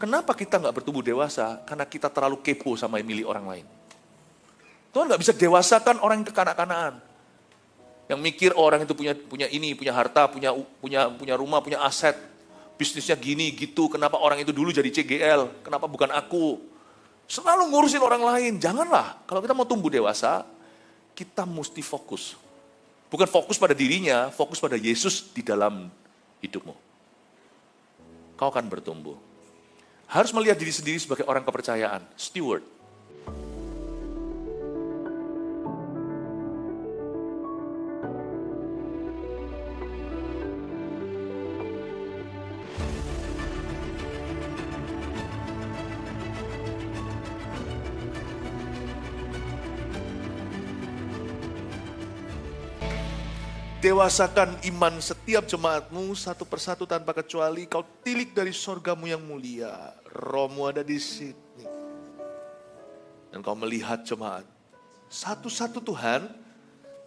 Kenapa kita nggak bertumbuh dewasa? Karena kita terlalu kepo sama yang milik orang lain. Tuhan nggak bisa dewasakan orang yang kekanak-kanakan. Yang mikir orang itu punya ini, punya harta, punya rumah, punya aset. Bisnisnya gini, gitu. Kenapa orang itu dulu jadi CGL? Kenapa bukan aku? Selalu ngurusin orang lain. Janganlah. Kalau kita mau tumbuh dewasa, kita mesti fokus. Bukan fokus pada dirinya, fokus pada Yesus di dalam hidupmu. Kau akan bertumbuh. Harus melihat diri sendiri sebagai orang kepercayaan, steward. Dewasakan iman setiap jemaatmu satu persatu tanpa kecuali. Kau tilik dari sorgamu yang mulia. Rohmu ada di sini. Dan kau melihat jemaat. Satu-satu Tuhan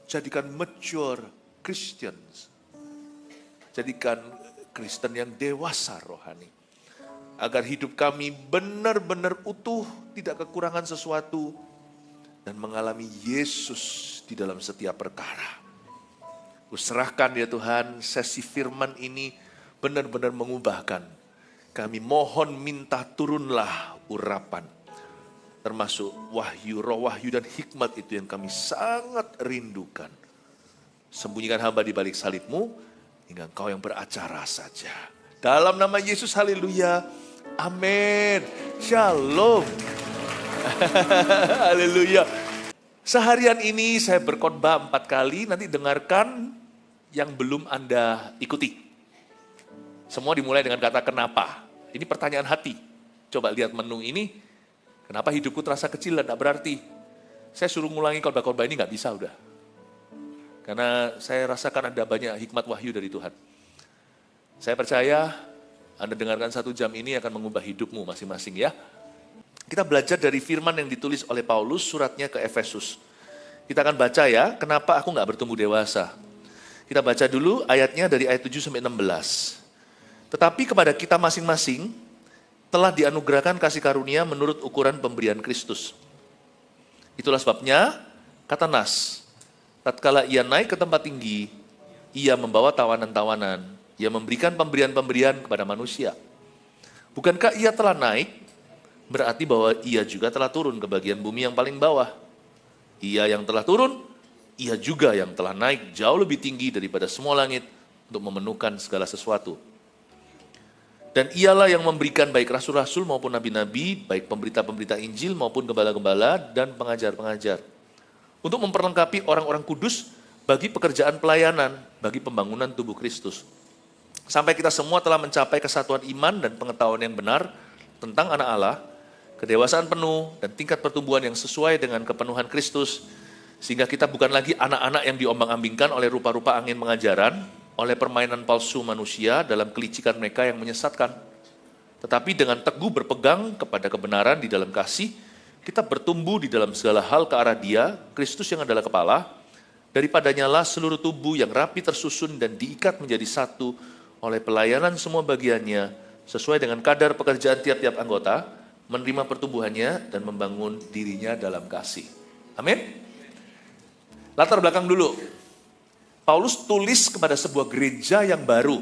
jadikan mature Christians. Jadikan Kristen yang dewasa rohani. Agar hidup kami benar-benar utuh, tidak kekurangan sesuatu. Dan mengalami Yesus di dalam setiap perkara. Serahkan ya Tuhan, sesi firman ini benar-benar mengubahkan. Kami mohon minta turunlah urapan. Termasuk wahyu, roh wahyu dan hikmat itu yang kami sangat rindukan. Sembunyikan hamba di balik salib-Mu, hingga Engkau yang beracara saja. Dalam nama Yesus, haleluya, amin, shalom. Haleluya. Seharian ini saya berkhotbah 4 kali, nanti dengarkan yang belum Anda ikuti. Semua dimulai dengan kata kenapa. Ini pertanyaan hati. Coba lihat menu ini, kenapa hidupku terasa kecil dan tak berarti. Saya suruh ngulangi khotbah-khotbah ini gak bisa udah. Karena saya rasakan ada banyak hikmat wahyu dari Tuhan. Saya percaya Anda dengarkan 1 jam ini akan mengubah hidupmu masing-masing ya. Kita belajar dari firman yang ditulis oleh Paulus, suratnya ke Efesus. Kita akan baca ya, kenapa aku gak bertumbuh dewasa. Kita baca dulu ayatnya dari ayat 7 sampai 16. Tetapi kepada kita masing-masing telah dianugerahkan kasih karunia menurut ukuran pemberian Kristus. Itulah sebabnya, kata Nas, tatkala ia naik ke tempat tinggi, ia membawa tawanan-tawanan, ia memberikan pemberian-pemberian kepada manusia. Bukankah ia telah naik, berarti bahwa ia juga telah turun ke bagian bumi yang paling bawah. Ia yang telah turun, ia juga yang telah naik jauh lebih tinggi daripada semua langit untuk memenuhkan segala sesuatu. Dan ialah yang memberikan baik rasul-rasul maupun nabi-nabi, baik pemberita-pemberita Injil maupun gembala-gembala dan pengajar-pengajar. Untuk memperlengkapi orang-orang kudus bagi pekerjaan pelayanan, bagi pembangunan tubuh Kristus. Sampai kita semua telah mencapai kesatuan iman dan pengetahuan yang benar tentang anak Allah, kedewasaan penuh dan tingkat pertumbuhan yang sesuai dengan kepenuhan Kristus, sehingga kita bukan lagi anak-anak yang diombang-ambingkan oleh rupa-rupa angin pengajaran, oleh permainan palsu manusia dalam kelicikan mereka yang menyesatkan. Tetapi dengan teguh berpegang kepada kebenaran di dalam kasih, kita bertumbuh di dalam segala hal ke arah Dia, Kristus yang adalah kepala, daripadanya lah seluruh tubuh yang rapi tersusun dan diikat menjadi satu oleh pelayanan semua bagiannya, sesuai dengan kadar pekerjaan tiap-tiap anggota, menerima pertumbuhannya dan membangun dirinya dalam kasih. Amin. Latar belakang dulu. Paulus tulis kepada sebuah gereja yang baru.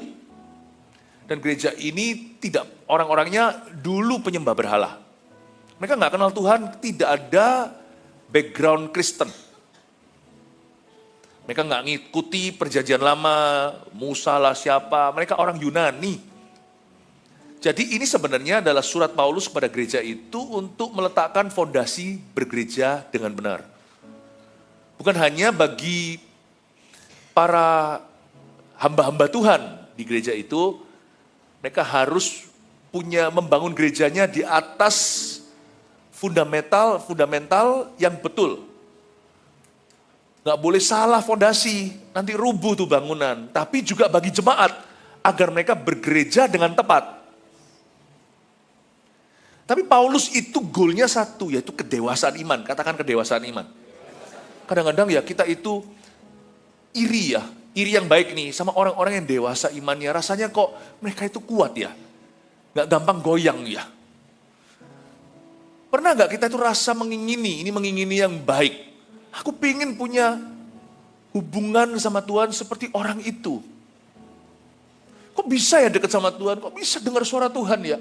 Dan gereja ini tidak, orang-orangnya dulu penyembah berhala. Mereka nggak kenal Tuhan, tidak ada background Kristen. Mereka nggak ngikuti perjanjian lama, Musa lah siapa, mereka orang Yunani. Jadi ini sebenarnya adalah surat Paulus kepada gereja itu untuk meletakkan fondasi bergereja dengan benar. Bukan hanya bagi para hamba-hamba Tuhan di gereja itu, mereka harus membangun gerejanya di atas fundamental yang betul. Nggak boleh salah fondasi, nanti rubuh tuh bangunan. Tapi juga bagi jemaat, agar mereka bergereja dengan tepat. Tapi Paulus itu goalnya satu, yaitu kedewasaan iman. Katakan kedewasaan iman. Kadang-kadang ya kita itu iri yang baik nih sama orang-orang yang dewasa imannya. Rasanya kok mereka itu kuat ya, gak gampang goyang ya. Pernah nggak kita itu rasa mengingini, ini mengingini yang baik. Aku pingin punya hubungan sama Tuhan seperti orang itu. Kok bisa ya deket sama Tuhan? Kok bisa dengar suara Tuhan ya?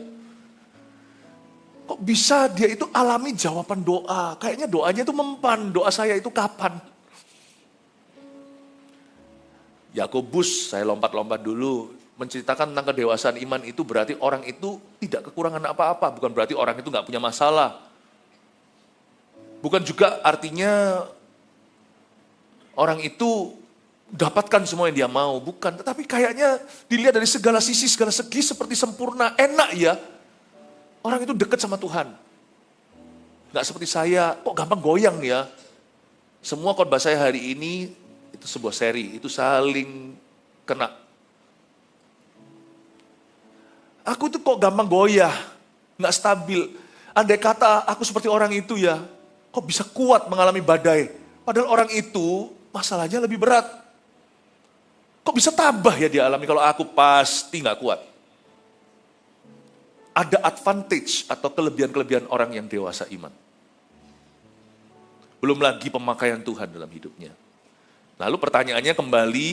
Kok bisa dia itu alami jawaban doa? Kayaknya doanya itu mempan, doa saya itu kapan? Yakobus, saya lompat-lompat dulu, menceritakan tentang kedewasaan iman itu berarti orang itu tidak kekurangan apa-apa. Bukan berarti orang itu nggak punya masalah. Bukan juga artinya orang itu dapatkan semua yang dia mau. Bukan, tetapi kayaknya dilihat dari segala sisi, segala segi seperti sempurna. Enak ya, orang itu dekat sama Tuhan. Nggak seperti saya, kok gampang goyang ya. Semua khotbah saya hari ini, itu sebuah seri, itu saling kena. Aku itu kok gampang goyah, nggak stabil. Andai kata aku seperti orang itu ya, kok bisa kuat mengalami badai. Padahal orang itu masalahnya lebih berat. Kok bisa tabah ya dia alami, kalau aku pasti nggak kuat. Ada advantage atau kelebihan-kelebihan orang yang dewasa iman. Belum lagi pemakaian Tuhan dalam hidupnya. Lalu pertanyaannya kembali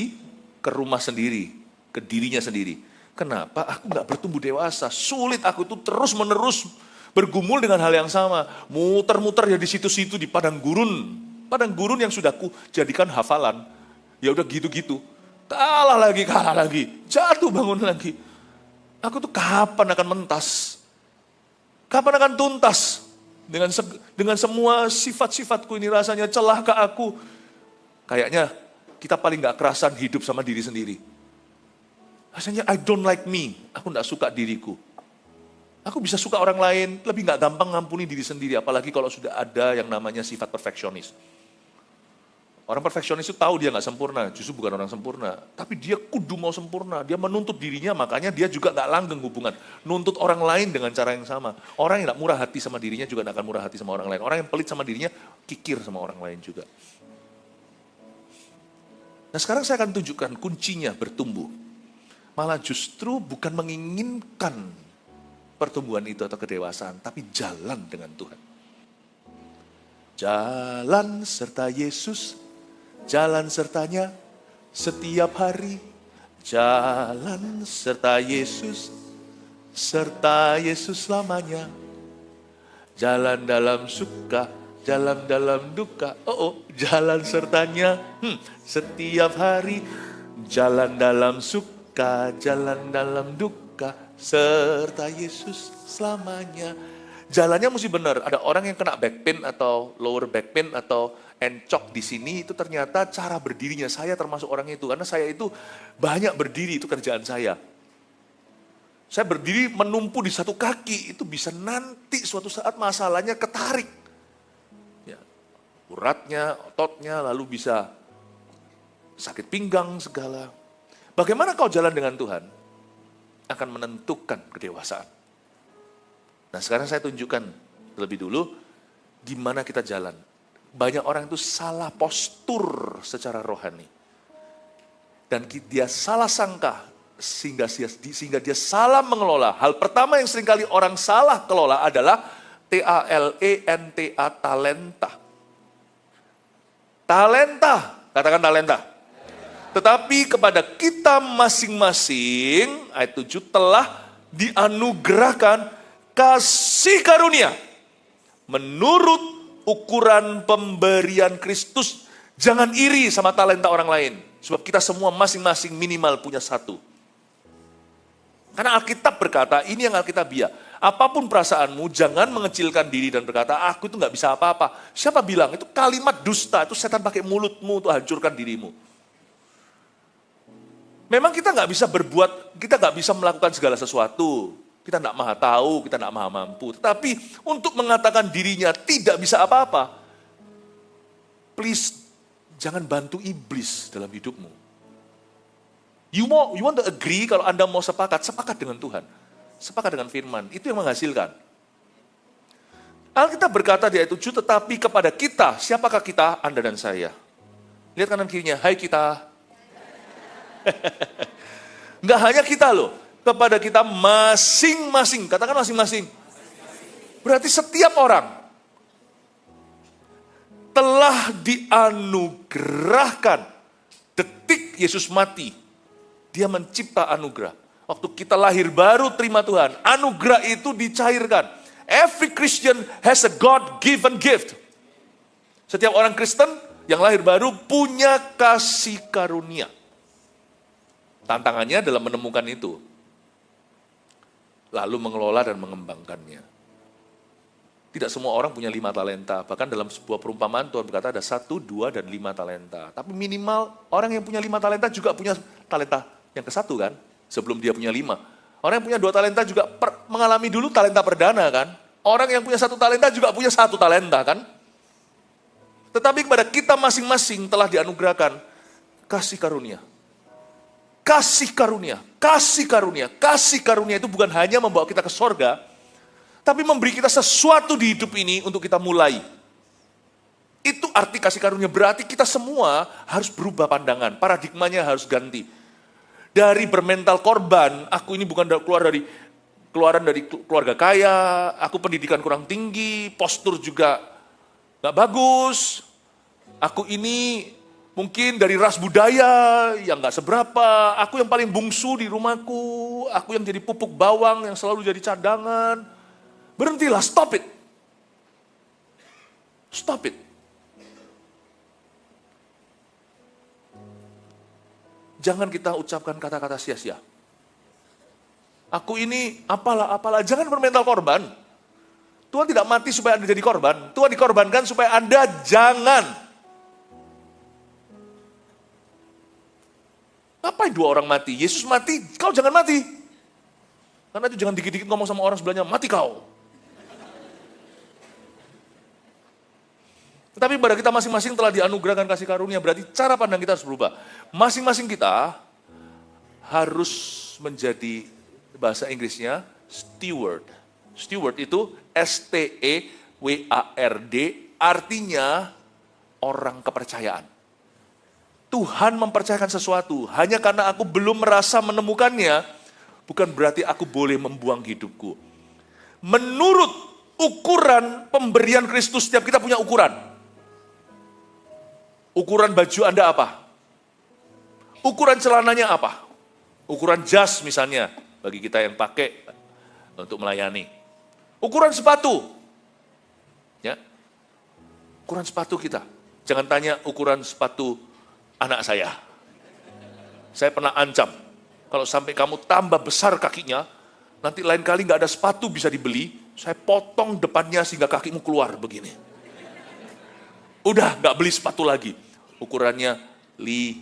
ke rumah sendiri, ke dirinya sendiri. Kenapa aku nggak bertumbuh dewasa? Sulit aku tuh terus-menerus bergumul dengan hal yang sama. Muter-muter ya di situ-situ di padang gurun. Padang gurun yang sudah ku jadikan hafalan. Ya udah gitu-gitu. Kalah lagi. Jatuh bangun lagi. Aku tuh kapan akan mentas? Kapan akan tuntas? Dengan semua sifat-sifatku ini rasanya celaka aku. Kayaknya kita paling gak kerasan hidup sama diri sendiri. Rasanya I don't like me, aku gak suka diriku. Aku bisa suka orang lain, lebih gak gampang ngampuni diri sendiri. Apalagi kalau sudah ada yang namanya sifat perfeksionis. Orang perfeksionis itu tahu dia gak sempurna, justru bukan orang sempurna. Tapi dia kudu mau sempurna, dia menuntut dirinya, makanya dia juga gak langgeng hubungan. Nuntut orang lain dengan cara yang sama. Orang yang gak murah hati sama dirinya juga gak akan murah hati sama orang lain. Orang yang pelit sama dirinya, kikir sama orang lain juga. Nah sekarang saya akan tunjukkan kuncinya bertumbuh. Malah justru bukan menginginkan pertumbuhan itu atau kedewasaan, tapi jalan dengan Tuhan. Jalan serta Yesus, jalan sertanya setiap hari. Jalan serta Yesus selamanya. Jalan dalam suka, jalan dalam duka, jalan sertanya setiap hari. Jalan dalam suka, jalan dalam duka, serta Yesus selamanya. Jalannya mesti benar. Ada orang yang kena back pain atau lower back pain atau encok di sini, itu ternyata cara berdirinya. Saya termasuk orang itu, karena saya itu banyak berdiri, itu kerjaan saya. Saya berdiri menumpu di satu kaki, itu bisa nanti suatu saat masalahnya ketarik. Uratnya, ototnya, lalu bisa sakit pinggang segala. Bagaimana kau jalan dengan Tuhan akan menentukan kedewasaan. Nah sekarang saya tunjukkan terlebih dulu gimana kita jalan. Banyak orang itu salah postur secara rohani. Dan dia salah sangka sehingga dia salah mengelola. Hal pertama yang seringkali orang salah kelola adalah TALENTA, talenta. Talenta, katakan talenta. Tetapi kepada kita masing-masing, ayat 7, telah dianugerahkan kasih karunia. Menurut ukuran pemberian Kristus, jangan iri sama talenta orang lain. Sebab kita semua masing-masing minimal punya satu. Karena Alkitab berkata, ini yang Alkitabiah. Apapun perasaanmu, jangan mengecilkan diri dan berkata, aku itu gak bisa apa-apa. Siapa bilang? Itu kalimat dusta, itu setan pakai mulutmu untuk hancurkan dirimu. Memang kita gak bisa berbuat, kita gak bisa melakukan segala sesuatu. Kita gak maha tahu, kita gak maha mampu. Tetapi untuk mengatakan dirinya tidak bisa apa-apa, please, jangan bantu iblis dalam hidupmu. You want to agree, kalau Anda mau sepakat dengan Tuhan. Sepakat dengan firman, itu yang menghasilkan. Alkitab berkata di ayat 7, tetapi kepada kita, siapakah kita? Anda dan saya. Lihat kanan kirinya, hai kita. Enggak hanya kita loh, kepada kita masing-masing. Katakan masing-masing. Berarti setiap orang telah dianugerahkan. Detik Yesus mati, dia mencipta anugerah. Waktu kita lahir baru terima Tuhan, anugerah itu dicairkan. Every Christian has a God-given gift. Setiap orang Kristen yang lahir baru punya kasih karunia. Tantangannya dalam menemukan itu, lalu mengelola dan mengembangkannya. Tidak semua orang punya 5 talenta. Bahkan dalam sebuah perumpamaan Tuhan berkata ada 1, 2, dan 5 talenta. Tapi minimal orang yang punya 5 talenta juga punya talenta yang ke-1 kan? Sebelum dia punya 5. Orang yang punya 2 talenta juga mengalami dulu talenta perdana kan? Orang yang punya 1 talenta juga punya 1 talenta kan? Tetapi kepada kita masing-masing telah dianugerahkan kasih karunia. Kasih karunia, kasih karunia, kasih karunia itu bukan hanya membawa kita ke sorga, tapi memberi kita sesuatu di hidup ini untuk kita mulai. Itu arti kasih karunia, berarti kita semua harus berubah pandangan, paradigmanya harus ganti. Dari bermental korban, aku ini bukan keluaran dari keluarga kaya, aku pendidikan kurang tinggi, postur juga gak bagus, aku ini mungkin dari ras budaya yang gak seberapa, aku yang paling bungsu di rumahku, aku yang jadi pupuk bawang yang selalu jadi cadangan. Berhentilah, stop it. Stop it. Jangan kita ucapkan kata-kata sia-sia. Aku ini apalah, jangan bermental korban. Tuhan tidak mati supaya Anda jadi korban. Tuhan dikorbankan supaya Anda jangan. Ngapain 2 orang mati? Yesus mati, kau jangan mati. Karena itu jangan dikit-dikit ngomong sama orang sebelahnya, mati kau. Tetapi pada kita masing-masing telah dianugerahkan kasih karunia, berarti cara pandang kita harus berubah. Masing-masing kita harus menjadi, bahasa Inggrisnya, steward. Steward itu S-T-E-W-A-R-D, artinya orang kepercayaan. Tuhan mempercayakan sesuatu, hanya karena aku belum merasa menemukannya, bukan berarti aku boleh membuang hidupku. Menurut ukuran pemberian Kristus, setiap kita punya ukuran. Ukuran baju Anda apa? Ukuran celananya apa? Ukuran jas misalnya, bagi kita yang pakai untuk melayani. Ukuran sepatu. Ya. Ukuran sepatu kita. Jangan tanya ukuran sepatu anak saya. Saya pernah ancam, kalau sampai kamu tambah besar kakinya, nanti lain kali gak ada sepatu bisa dibeli, saya potong depannya sehingga kakimu keluar begini. Udah gak beli sepatu lagi. Ukurannya 49.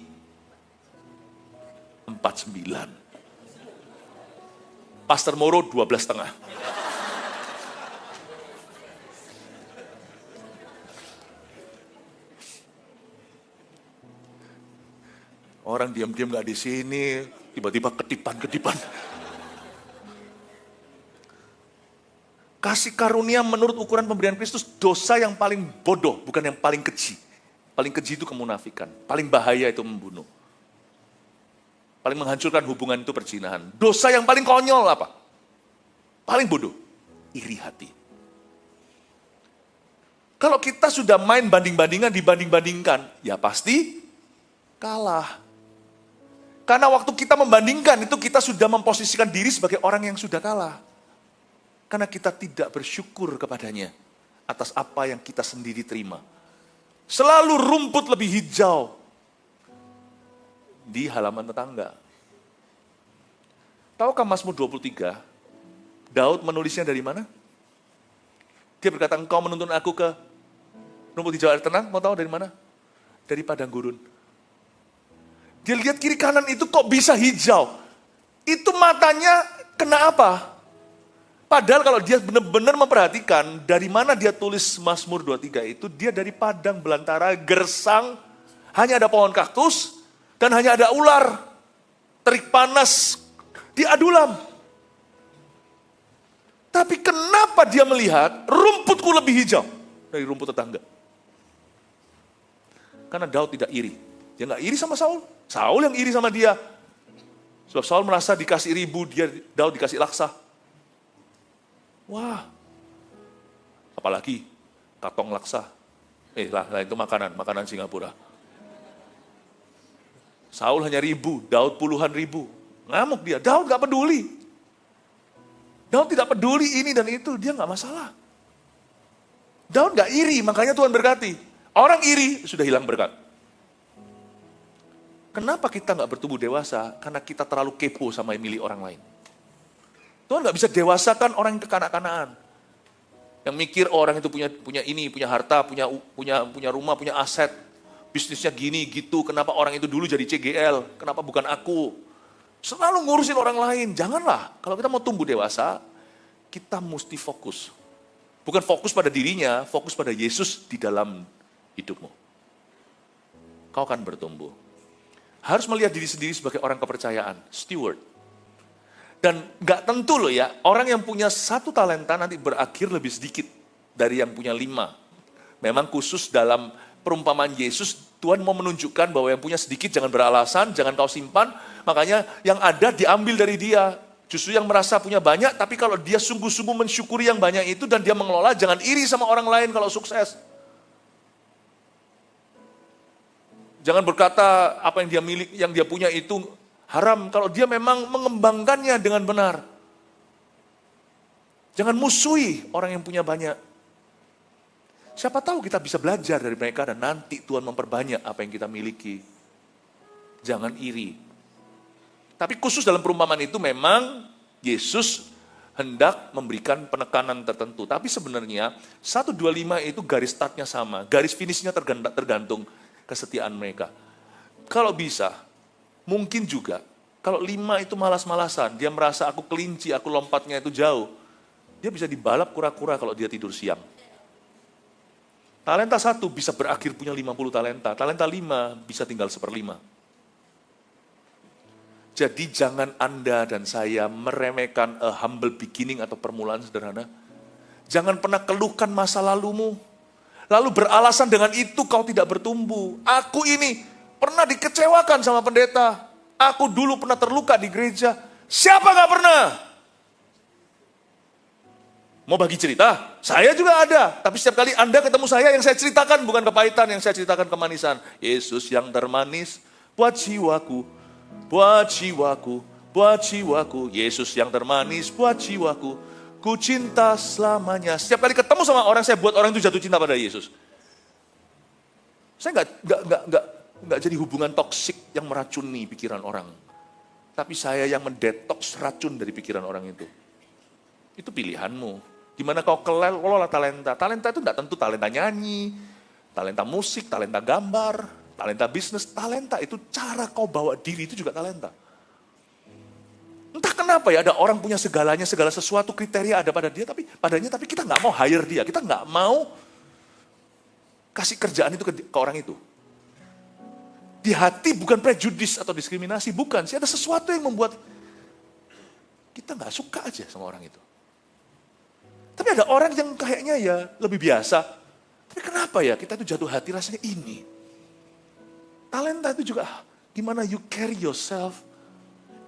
Pastor Moro 12,5. Orang diam-diam gak di sini, tiba-tiba ketipan-ketipan. Kasih karunia menurut ukuran pemberian Kristus, dosa yang paling bodoh, bukan yang paling keji. Paling keji itu kemunafikan, paling bahaya itu membunuh. Paling menghancurkan hubungan itu perzinahan. Dosa yang paling konyol apa? Paling bodoh, iri hati. Kalau kita sudah main banding-bandingan, dibanding-bandingkan, ya pasti kalah. Karena waktu kita membandingkan itu kita sudah memposisikan diri sebagai orang yang sudah kalah. Karena kita tidak bersyukur kepadanya atas apa yang kita sendiri terima. Selalu rumput lebih hijau di halaman tetangga. Tahukah Mazmur 23, Daud menulisnya dari mana? Dia berkata, engkau menuntun aku ke rumput hijau air tenang, mau tahu dari mana? Dari padang gurun. Dia lihat kiri kanan itu kok bisa hijau. Itu matanya kena apa? Padahal kalau dia benar-benar memperhatikan dari mana dia tulis Mazmur 23 itu, dia dari padang belantara, gersang, hanya ada pohon kaktus, dan hanya ada ular, terik panas, di adulam. Tapi kenapa dia melihat rumputku lebih hijau dari rumput tetangga? Karena Daud tidak iri. Dia nggak iri sama Saul. Saul yang iri sama dia. Sebab Saul merasa dikasih 1000, Daud dikasih laksa. Wah, apalagi katong laksa. Lah itu makanan Singapura. Saul hanya 1.000, Daud puluhan ribu. Ngamuk dia, Daud gak peduli. Daud tidak peduli ini dan itu, dia gak masalah. Daud gak iri, makanya Tuhan berkati. Orang iri, sudah hilang berkat. Kenapa kita gak bertumbuh dewasa? Karena kita terlalu kepo sama yang milih orang lain. Tuhan gak bisa dewasakan orang yang kekanak-kanaan. Yang mikir orang itu punya ini, punya harta, punya rumah, punya aset, bisnisnya gini, gitu, kenapa orang itu dulu jadi CGL, kenapa bukan aku? Selalu ngurusin orang lain, janganlah. Kalau kita mau tumbuh dewasa, kita mesti fokus. Bukan fokus pada dirinya, fokus pada Yesus di dalam hidupmu. Kau akan bertumbuh. Harus melihat diri sendiri sebagai orang kepercayaan, steward. Dan gak tentu loh ya, orang yang punya 1 talenta nanti berakhir lebih sedikit dari yang punya 5. Memang khusus dalam perumpamaan Yesus, Tuhan mau menunjukkan bahwa yang punya sedikit jangan beralasan, jangan kau simpan. Makanya yang ada diambil dari dia. Justru yang merasa punya banyak, tapi kalau dia sungguh-sungguh mensyukuri yang banyak itu dan dia mengelola, jangan iri sama orang lain kalau sukses. Jangan berkata apa yang dia milik, yang dia punya itu haram kalau dia memang mengembangkannya dengan benar. Jangan musuhi orang yang punya banyak. Siapa tahu kita bisa belajar dari mereka dan nanti Tuhan memperbanyak apa yang kita miliki. Jangan iri. Tapi khusus dalam perumpamaan itu memang Yesus hendak memberikan penekanan tertentu. Tapi sebenarnya 125 itu garis startnya sama. Garis finishnya tergantung kesetiaan mereka. Kalau bisa, mungkin juga, kalau 5 itu malas-malasan, dia merasa aku kelinci, aku lompatnya itu jauh, dia bisa dibalap kura-kura kalau dia tidur siang. Talenta 1 bisa berakhir punya 50 talenta, talenta 5 bisa tinggal 1/5. Jadi jangan Anda dan saya meremehkan a humble beginning atau permulaan sederhana. Jangan pernah keluhkan masa lalumu, lalu beralasan dengan itu kau tidak bertumbuh. Aku ini pernah dikecewakan sama pendeta. Aku dulu pernah terluka di gereja. Siapa gak pernah? Mau bagi cerita? Saya juga ada. Tapi setiap kali Anda ketemu saya, yang saya ceritakan bukan kepahitan, yang saya ceritakan kemanisan. Yesus yang termanis buat jiwaku, buat jiwaku, buat jiwaku. Yesus yang termanis buat jiwaku, ku cinta selamanya. Setiap kali ketemu sama orang, saya buat orang itu jatuh cinta pada Yesus. Saya nggak jadi hubungan toksik yang meracuni pikiran orang. Tapi saya yang mendetoks racun dari pikiran orang itu. Itu pilihanmu. Gimana kau kelola talenta. Talenta itu tidak tentu talenta nyanyi, talenta musik, talenta gambar, talenta bisnis. Talenta itu cara kau bawa diri, itu juga talenta. Entah kenapa ya, ada orang punya segalanya, segala sesuatu kriteria ada pada dia, tapi kita nggak mau hire dia, kita nggak mau kasih kerjaan itu ke orang itu. Di hati bukan prejudis atau diskriminasi, bukan. Sih ada sesuatu yang membuat kita nggak suka aja sama orang itu. Tapi ada orang yang kayaknya ya lebih biasa. Tapi kenapa ya kita itu jatuh hati rasanya ini. Talenta itu juga gimana you carry yourself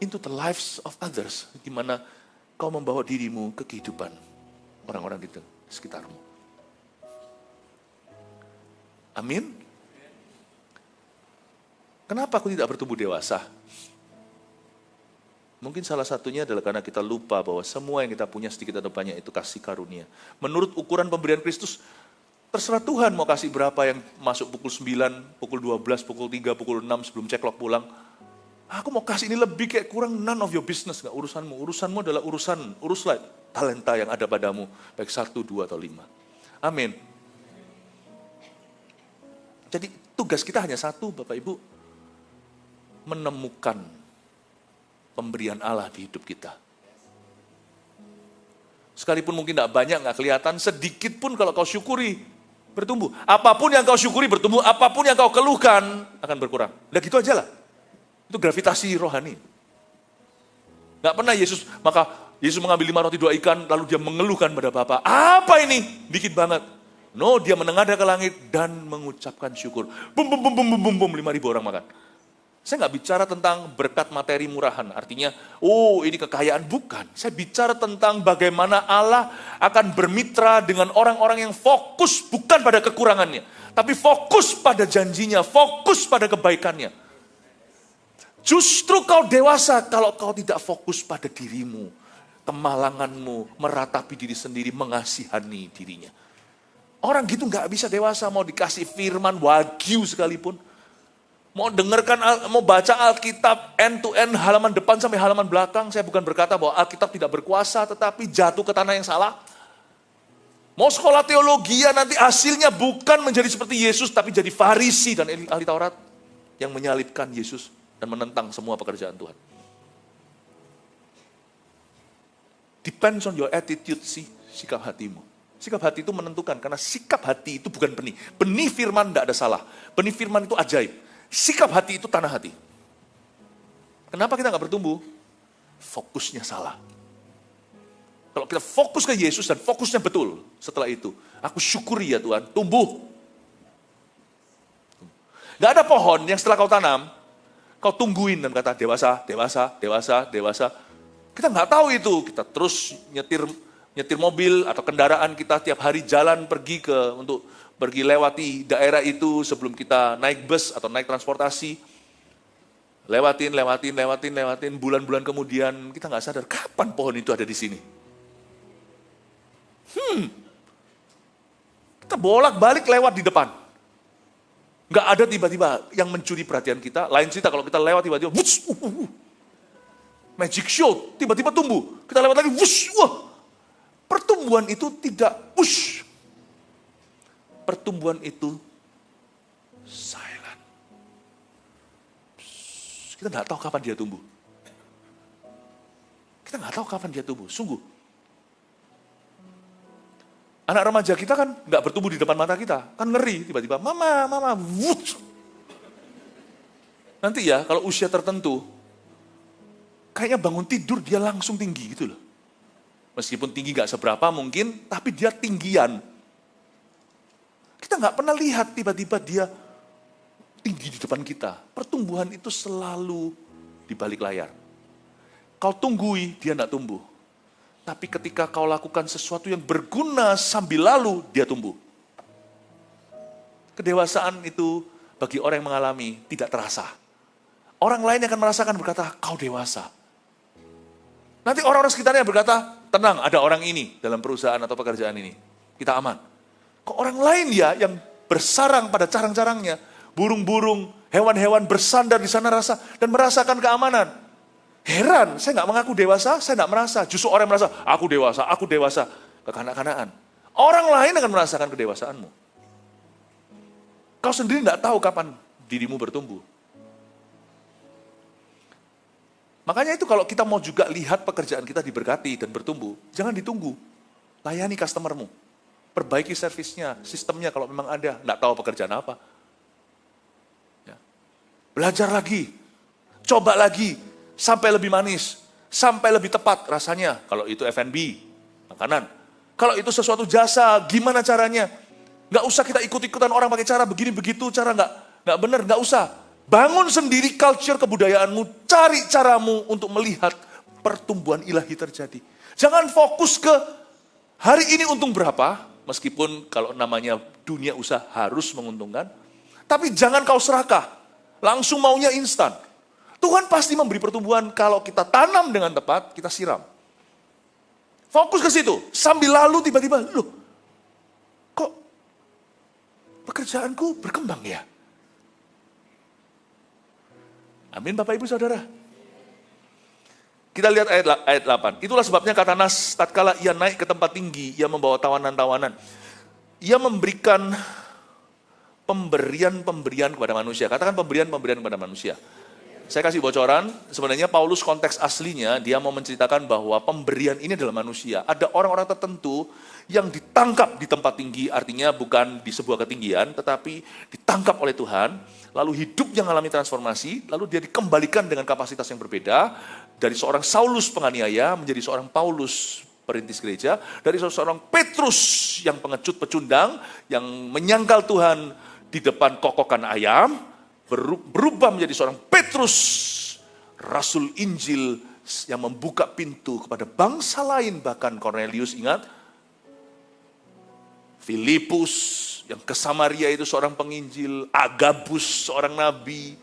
into the lives of others. Gimana kau membawa dirimu ke kehidupan orang-orang di sekitarmu. Amin. Kenapa aku tidak bertumbuh dewasa? Mungkin salah satunya adalah karena kita lupa bahwa semua yang kita punya sedikit atau banyak itu kasih karunia. Menurut ukuran pemberian Kristus, terserah Tuhan mau kasih berapa yang masuk pukul 9, pukul 12, pukul 3, pukul 6 sebelum ceklok pulang. Aku mau kasih ini lebih kayak kurang, none of your business, gak urusanmu. Urusanmu adalah uruslah talenta yang ada padamu, baik 1, 2, atau 5. Amin. Jadi tugas kita hanya satu, Bapak Ibu, menemukan pemberian Allah di hidup kita. Sekalipun mungkin tidak banyak, nggak kelihatan, sedikit pun kalau kau syukuri, bertumbuh. Apapun yang kau syukuri bertumbuh, apapun yang kau keluhkan akan berkurang. Udah gitu aja lah. Itu gravitasi rohani. Nggak pernah Yesus mengambil 5 roti 2 ikan, lalu dia mengeluhkan pada Bapa. Apa ini? Dikit banget. No, dia menengadah ke langit dan mengucapkan syukur. Bum, 5.000 orang makan. Saya nggak bicara tentang berkat materi murahan, artinya, oh ini kekayaan, bukan. Saya bicara tentang bagaimana Allah akan bermitra dengan orang-orang yang fokus bukan pada kekurangannya, tapi fokus pada janjinya, fokus pada kebaikannya. Justru kau dewasa kalau kau tidak fokus pada dirimu, kemalanganmu, meratapi diri sendiri, mengasihani dirinya. Orang gitu nggak bisa dewasa, mau dikasih firman wagyu sekalipun. Mau dengarkan, mau baca Alkitab end to end, halaman depan sampai halaman belakang. Saya bukan berkata bahwa Alkitab tidak berkuasa, tetapi jatuh ke tanah yang salah. Mau sekolah teologi, nanti hasilnya bukan menjadi seperti Yesus, tapi jadi Farisi dan ahli Taurat yang menyalibkan Yesus dan menentang semua pekerjaan Tuhan. Depends on your attitude sih, sikap hatimu. Sikap hati itu menentukan, karena sikap hati itu bukan benih. Benih firman tidak ada salah. Benih firman itu ajaib. Sikap hati itu tanah hati. Kenapa kita nggak bertumbuh? Fokusnya salah. Kalau kita fokus ke Yesus dan fokusnya betul, setelah itu, aku syukuri ya Tuhan, tumbuh. Gak ada pohon yang setelah kau tanam, kau tungguin dan kata dewasa, dewasa, dewasa, dewasa. Kita nggak tahu itu, kita terus nyetir mobil atau kendaraan kita tiap hari jalan pergi untuk pergi lewati daerah itu sebelum kita naik bus atau naik transportasi. Lewatin, bulan-bulan kemudian kita nggak sadar kapan pohon itu ada di sini. Kita bolak-balik lewat di depan. Nggak ada tiba-tiba yang mencuri perhatian kita. Lain cerita kalau kita lewat tiba-tiba, wush, magic show, tiba-tiba tumbuh. Kita lewat lagi, wush, wah. Pertumbuhan itu tidak wush. Pertumbuhan itu silent. Kita nggak tahu kapan dia tumbuh. Kita nggak tahu kapan dia tumbuh, sungguh. Anak remaja kita kan nggak bertumbuh di depan mata kita, kan ngeri tiba-tiba, mama, wush. Nanti ya kalau usia tertentu, kayaknya bangun tidur dia langsung tinggi gitu loh. Meskipun tinggi nggak seberapa mungkin, tapi dia tinggian. Kita nggak pernah lihat tiba-tiba dia tinggi di depan kita. Pertumbuhan itu selalu di balik layar. Kau tunggui, dia nggak tumbuh. Tapi ketika kau lakukan sesuatu yang berguna sambil lalu, dia tumbuh. Kedewasaan itu bagi orang yang mengalami tidak terasa. Orang lain yang akan merasakan berkata, kau dewasa. Nanti orang-orang sekitarnya berkata, tenang, ada orang ini dalam perusahaan atau pekerjaan ini. Kita aman. Kok orang lain ya yang bersarang pada carang-carangnya, burung-burung, hewan-hewan bersandar di sana dan merasakan keamanan. Heran, saya nggak mengaku dewasa, saya nggak merasa. Justru orang yang merasa, aku dewasa, kekanak-kanakan. Orang lain akan merasakan kedewasaanmu. Kau sendiri nggak tahu kapan dirimu bertumbuh. Makanya itu kalau kita mau juga lihat pekerjaan kita diberkati dan bertumbuh, jangan ditunggu. Layani customermu. Perbaiki servisnya, sistemnya kalau memang ada. Nggak tahu pekerjaan apa. Ya. Belajar lagi. Coba lagi. Sampai lebih manis. Sampai lebih tepat rasanya. Kalau itu F&B, makanan. Kalau itu sesuatu jasa, gimana caranya? Nggak usah kita ikut-ikutan orang pakai cara begini-begitu, cara nggak benar, nggak usah. Bangun sendiri culture kebudayaanmu, cari caramu untuk melihat pertumbuhan ilahi terjadi. Jangan fokus ke hari ini untung berapa, meskipun kalau namanya dunia usaha harus menguntungkan, tapi jangan kau serakah, langsung maunya instan. Tuhan pasti memberi pertumbuhan kalau kita tanam dengan tepat, kita siram. Fokus ke situ, sambil lalu tiba-tiba, loh, kok pekerjaanku berkembang ya? Amin Bapak Ibu Saudara. Kita lihat ayat 8. Itulah sebabnya kata Nas, tatkala ia naik ke tempat tinggi, ia membawa tawanan-tawanan. Ia memberikan pemberian-pemberian kepada manusia. Katakan pemberian-pemberian kepada manusia. Saya kasih bocoran, sebenarnya Paulus konteks aslinya, dia mau menceritakan bahwa pemberian ini adalah manusia. Ada orang-orang tertentu yang ditangkap di tempat tinggi, artinya bukan di sebuah ketinggian, tetapi ditangkap oleh Tuhan, lalu hidupnya mengalami transformasi, lalu dia dikembalikan dengan kapasitas yang berbeda, dari seorang Saulus penganiaya menjadi seorang Paulus perintis gereja, dari seorang Petrus yang pengecut pecundang, yang menyangkal Tuhan di depan kokokan ayam, berubah menjadi seorang Petrus, Rasul Injil yang membuka pintu kepada bangsa lain. Bahkan Cornelius, ingat, Filipus yang ke Samaria itu seorang penginjil, Agabus seorang nabi,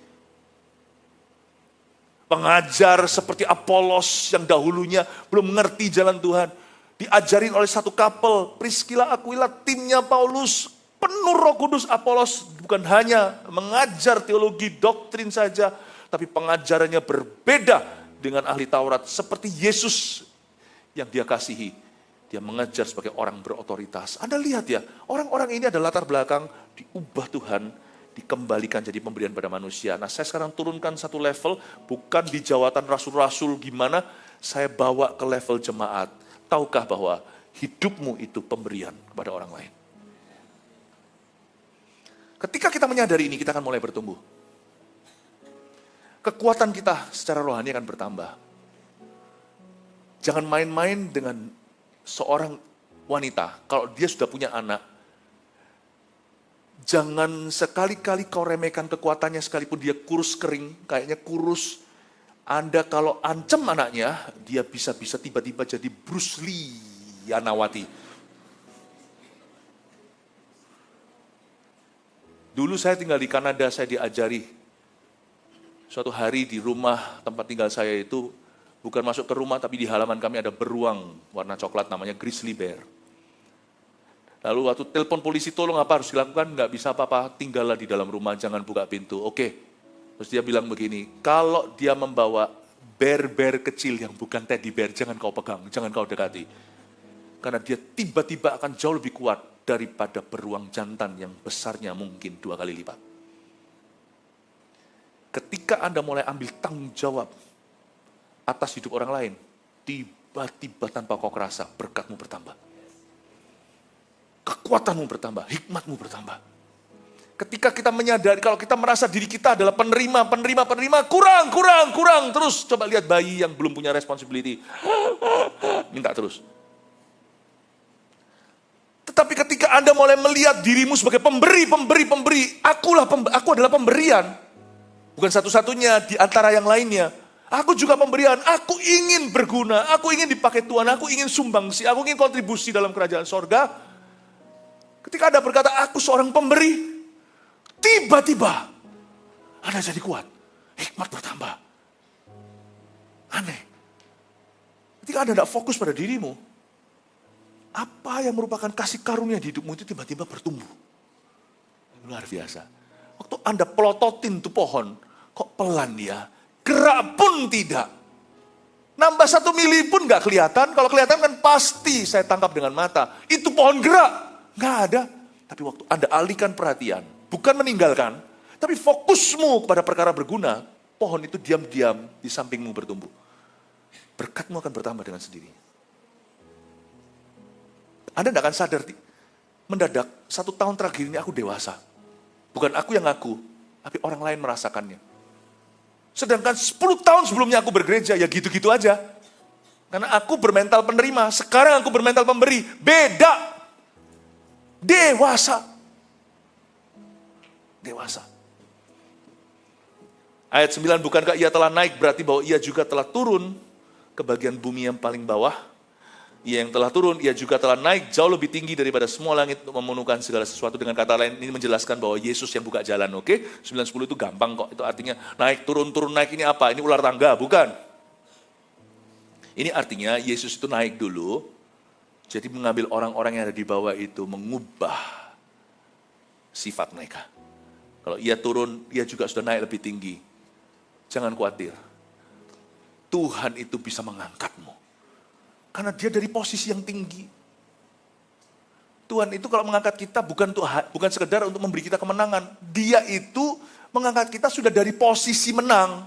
pengajar seperti Apolos yang dahulunya belum mengerti jalan Tuhan, diajarin oleh satu couple, Priscilla, Aquila, timnya Paulus, penuh Roh Kudus. Apolos bukan hanya mengajar teologi doktrin saja, tapi pengajarannya berbeda dengan ahli Taurat, seperti Yesus yang dia kasihi. Dia mengajar sebagai orang berotoritas. Anda lihat ya, orang-orang ini ada latar belakang diubah Tuhan, dikembalikan jadi pemberian pada manusia. Nah, saya sekarang turunkan satu level, bukan di jawatan rasul-rasul gimana, saya bawa ke level jemaat. Tahukah bahwa hidupmu itu pemberian kepada orang lain? Ketika kita menyadari ini, kita akan mulai bertumbuh. Kekuatan kita secara rohani akan bertambah. Jangan main-main dengan seorang wanita, kalau dia sudah punya anak, jangan sekali-kali kau remehkan kekuatannya sekalipun dia kurus kering, kayaknya kurus. Anda kalau ancam anaknya, dia bisa-bisa tiba-tiba jadi Bruce Lee Yanawati. Dulu saya tinggal di Kanada, saya diajari. Suatu hari di rumah tempat tinggal saya itu, bukan masuk ke rumah, tapi di halaman kami ada beruang warna coklat namanya grizzly bear. Lalu waktu telepon polisi, tolong apa harus dilakukan? Nggak bisa apa-apa, tinggallah di dalam rumah, jangan buka pintu. Oke. Terus dia bilang begini, kalau dia membawa bear-bear kecil yang bukan teddy bear, jangan kau pegang, jangan kau dekati. Karena dia tiba-tiba akan jauh lebih kuat daripada beruang jantan yang besarnya mungkin 2 kali lipat. Ketika Anda mulai ambil tanggung jawab atas hidup orang lain, tiba-tiba tanpa kau kerasa, berkatmu bertambah. Kekuatanmu bertambah, hikmatmu bertambah. Ketika kita menyadari, kalau kita merasa diri kita adalah penerima, kurang. Terus coba lihat bayi yang belum punya responsibility. Minta terus. Tetapi ketika Anda mulai melihat dirimu sebagai pemberi, aku adalah pemberian. Bukan satu-satunya di antara yang lainnya. Aku juga pemberian, aku ingin berguna, aku ingin dipakai Tuhan, aku ingin sumbangsi, aku ingin kontribusi dalam kerajaan sorga. Ketika Anda berkata, aku seorang pemberi, tiba-tiba Anda jadi kuat, hikmat bertambah. Aneh. Ketika Anda tidak fokus pada dirimu, apa yang merupakan kasih karunia di hidupmu itu tiba-tiba bertumbuh. Luar biasa. Waktu Anda pelototin tuh pohon, kok pelan ya? Gerak pun tidak. Nambah 1 mili pun gak kelihatan. Kalau kelihatan kan pasti saya tangkap dengan mata. Itu pohon gerak. Gak ada. Tapi waktu Anda alihkan perhatian, bukan meninggalkan, tapi fokusmu kepada perkara berguna, pohon itu diam-diam di sampingmu bertumbuh. Berkatmu akan bertambah dengan sendirinya. Anda tidak akan sadar, mendadak 1 tahun terakhir ini aku dewasa. Bukan aku yang ngaku, tapi orang lain merasakannya. Sedangkan 10 tahun sebelumnya aku bergereja, ya gitu-gitu aja. Karena aku bermental penerima, sekarang aku bermental pemberi. Beda. Dewasa. Ayat 9, bukankah ia telah naik, berarti bahwa ia juga telah turun ke bagian bumi yang paling bawah. Ia yang telah turun, ia juga telah naik jauh lebih tinggi daripada semua langit untuk memenuhkan segala sesuatu. Dengan kata lain, ini menjelaskan bahwa Yesus yang buka jalan, oke? 9-10 itu gampang kok, itu artinya naik, turun, naik ini apa? Ini ular tangga, bukan? Ini artinya Yesus itu naik dulu, jadi mengambil orang-orang yang ada di bawah itu, mengubah sifat mereka. Kalau ia turun, ia juga sudah naik lebih tinggi. Jangan khawatir, Tuhan itu bisa mengangkatmu. Karena dia dari posisi yang tinggi. Tuhan itu kalau mengangkat kita bukan sekedar untuk memberi kita kemenangan. Dia itu mengangkat kita sudah dari posisi menang.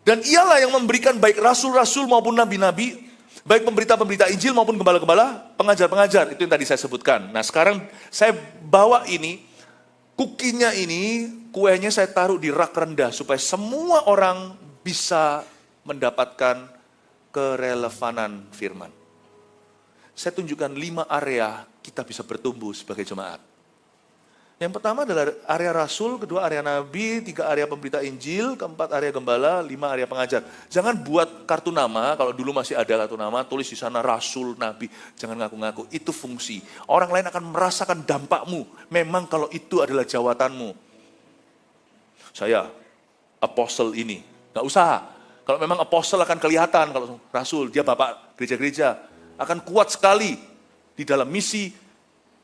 Dan ialah yang memberikan baik rasul-rasul maupun nabi-nabi, baik pemberita-pemberita Injil maupun gembala-gembala, pengajar-pengajar. Itu yang tadi saya sebutkan. Nah sekarang saya bawa ini, kukinya ini, kuenya saya taruh di rak rendah supaya semua orang bisa mendapatkan kerelevanan firman. Saya tunjukkan 5 area kita bisa bertumbuh sebagai jemaat. Yang pertama adalah area rasul, kedua area nabi, tiga area pemberita Injil, keempat area gembala, lima area pengajar. Jangan buat kartu nama, kalau dulu masih ada kartu nama, tulis di sana rasul, nabi. Jangan ngaku-ngaku, itu fungsi. Orang lain akan merasakan dampakmu, memang kalau itu adalah jawatanmu. Saya, apostle ini, gak usah. Kalau memang apostle akan kelihatan, kalau rasul, dia bapak gereja-gereja, akan kuat sekali di dalam misi,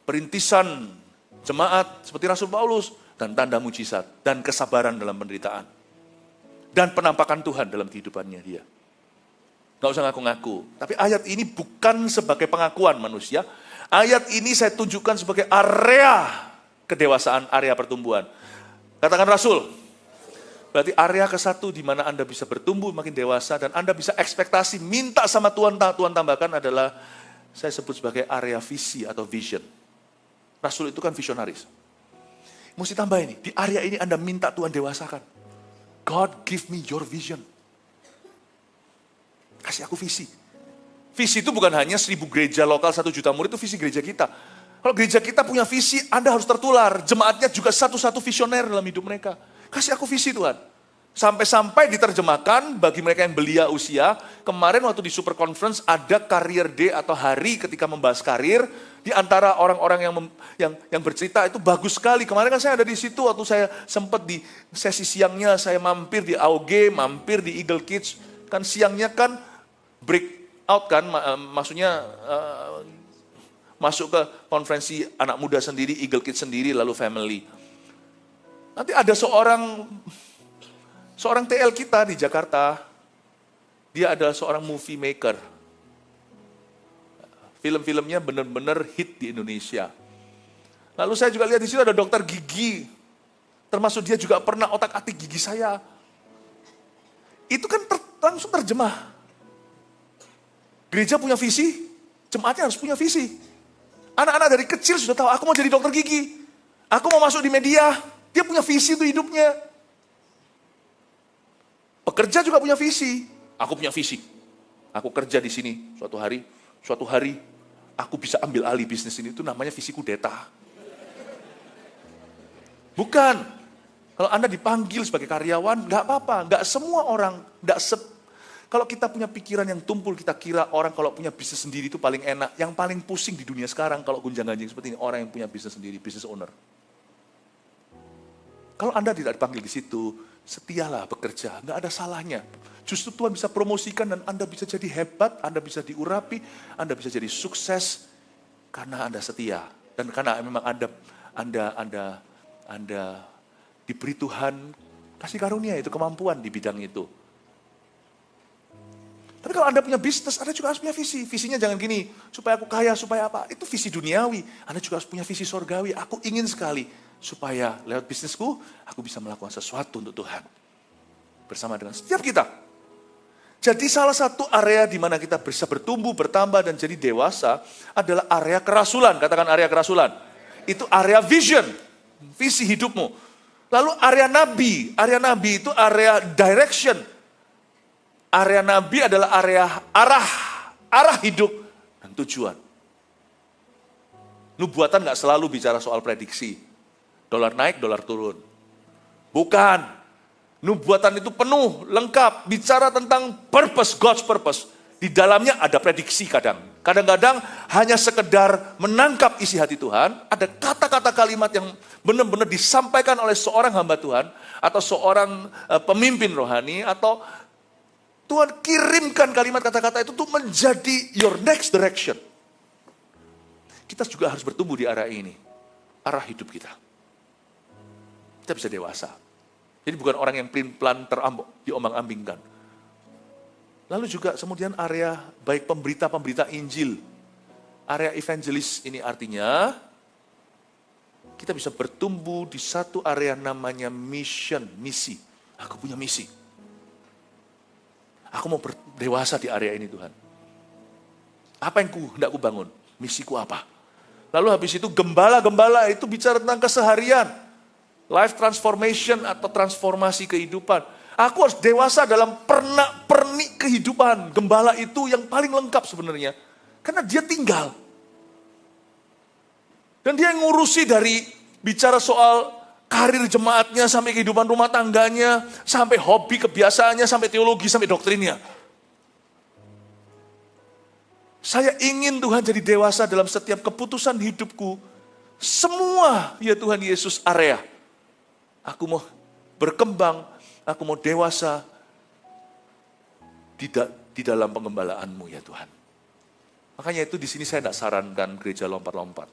perintisan, jemaat seperti Rasul Paulus, dan tanda mujizat, dan kesabaran dalam penderitaan. Dan penampakan Tuhan dalam kehidupannya dia. Gak usah ngaku-ngaku. Tapi ayat ini bukan sebagai pengakuan manusia. Ayat ini saya tunjukkan sebagai area kedewasaan, area pertumbuhan. Katakan Rasul. Berarti area ke-1 di mana Anda bisa bertumbuh makin dewasa, dan Anda bisa ekspektasi, minta sama Tuhan, Tuhan tambahkan adalah, saya sebut sebagai area visi atau vision. Rasul itu kan visionaris. Mesti tambah ini, di area ini Anda minta Tuhan dewasakan. God give me your vision. Kasih aku visi. Visi itu bukan hanya 1000 gereja lokal, 1 juta murid, itu visi gereja kita. Kalau gereja kita punya visi, Anda harus tertular. Jemaatnya juga satu-satu visioner dalam hidup mereka. Kasih aku visi Tuhan. Sampai-sampai diterjemahkan bagi mereka yang belia usia. Kemarin waktu di Super Conference ada Career Day atau hari ketika membahas karir. Di antara orang-orang yang bercerita itu bagus sekali. Kemarin kan saya ada di situ waktu saya sempat di sesi siangnya, saya mampir di AOG, mampir di Eagle Kids. Kan siangnya kan break out kan, maksudnya masuk ke konferensi anak muda sendiri, Eagle Kids sendiri, lalu family. Nanti ada seorang TL kita di Jakarta, dia adalah seorang movie maker. Film-filmnya benar-benar hit di Indonesia. Lalu saya juga lihat di situ ada dokter gigi. Termasuk dia juga pernah otak-atik gigi saya. Itu kan langsung terjemah. Gereja punya visi, jemaatnya harus punya visi. Anak-anak dari kecil sudah tahu, aku mau jadi dokter gigi. Aku mau masuk di media. Dia punya visi itu hidupnya. Pekerja juga punya visi. Aku punya visi. Aku kerja di sini suatu hari aku bisa ambil alih bisnis ini, itu namanya visi kudeta. Bukan. Kalau Anda dipanggil sebagai karyawan, nggak apa-apa. Nggak semua orang, kalau kita punya pikiran yang tumpul, kita kira orang kalau punya bisnis sendiri itu paling enak. Yang paling pusing di dunia sekarang kalau gunjang-ganjing seperti ini, orang yang punya bisnis sendiri, business owner. Kalau Anda tidak dipanggil di situ, setialah bekerja, nggak ada salahnya. Justru Tuhan bisa promosikan dan Anda bisa jadi hebat, Anda bisa diurapi, Anda bisa jadi sukses karena Anda setia. Dan karena memang Anda diberi Tuhan kasih karunia itu, kemampuan di bidang itu. Tapi kalau Anda punya bisnis, Anda juga harus punya visi. Visinya jangan gini, supaya aku kaya, supaya apa. Itu visi duniawi. Anda juga harus punya visi sorgawi. Aku ingin sekali supaya lewat bisnisku, aku bisa melakukan sesuatu untuk Tuhan. Bersama dengan setiap kita. Jadi salah satu area di mana kita bisa bertumbuh, bertambah, dan jadi dewasa adalah area kerasulan. Katakan area kerasulan. Itu area vision, visi hidupmu. Lalu area nabi itu area direction. Area nabi adalah area arah hidup dan tujuan. Nubuatan gak selalu bicara soal prediksi. Dolar naik, dolar turun. Bukan. Nubuatan itu penuh, lengkap, bicara tentang purpose, God's purpose. Di dalamnya ada prediksi kadang. Kadang-kadang hanya sekedar menangkap isi hati Tuhan, ada kata-kata kalimat yang benar-benar disampaikan oleh seorang hamba Tuhan, atau seorang pemimpin rohani, atau Tuhan kirimkan kalimat kata-kata itu tuh menjadi your next direction. Kita juga harus bertumbuh di arah ini, arah hidup kita. Kita bisa dewasa. Jadi bukan orang yang pelin-pelan diombang-ambingkan. Lalu juga kemudian area baik pemberita Injil. Area evangelis ini artinya kita bisa bertumbuh di satu area namanya mission, misi. Aku punya misi. Aku mau berdewasa di area ini Tuhan. Apa yang hendak ku bangun? Misiku apa? Lalu habis itu gembala-gembala itu bicara tentang keseharian. Life transformation atau transformasi kehidupan. Aku harus dewasa dalam pernak-pernik kehidupan. Gembala itu yang paling lengkap sebenarnya. Karena dia tinggal. Dan dia ngurusi dari bicara soal karir jemaatnya, sampai kehidupan rumah tangganya, sampai hobi kebiasaannya, sampai teologi, sampai doktrinnya. Saya ingin Tuhan jadi dewasa dalam setiap keputusan hidupku. Semua, ya Tuhan Yesus, area. Aku mau berkembang, aku mau dewasa di dalam penggembalaanmu ya Tuhan. Makanya itu di sini saya tidak sarankan gereja lompat-lompat.